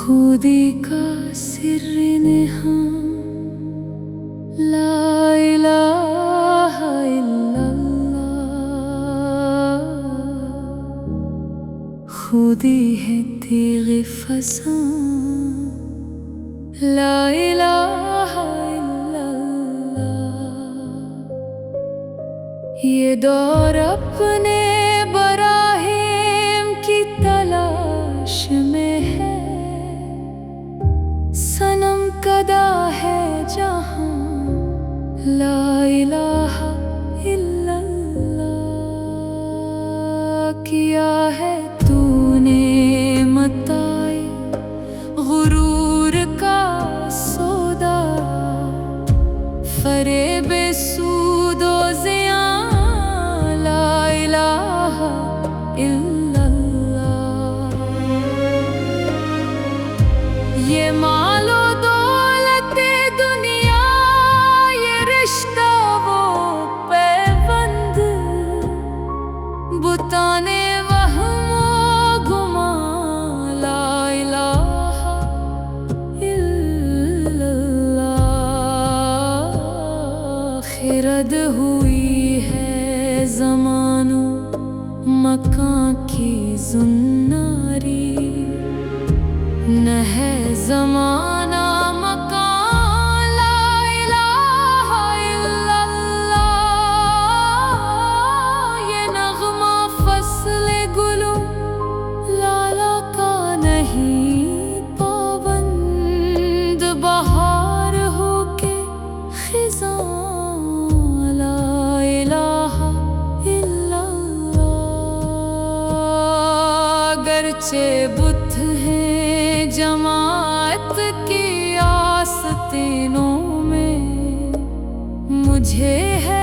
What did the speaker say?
खुदी का सिर नेहा ला इलाहा इल्लल्लाह। खुदी है तेरे फसा ला इलाहा इल्लल्लाह। ये दौर अपने बराहिम की तलाश में है, सनम कदा है जहां ला इलाहा इल्लल्लाह। किया है तूने मताए गुरूर का सौदा, फरेबे सूदो ज़िया ला इलाहा इल्लल्लाह। ये मालो दौलते दुनिया, ये रिश्ता वो पैबंद, बुताने वहमो गुमा ला इलाहा इल्लल्लाह। खिरद हुई है ज़मानो मकां की ज़ुन्नारी, न है ज़माना मकां ला इलाहा इल्लल्लाह। ये नग़मा फ़स्ल गुलो लाला का नहीं पाबंद, बहार हो के ख़िज़ां ला इलाहा इल्लल्लाह। अगरचे बुत हैं जमात की आस्तीनों में, मुझे है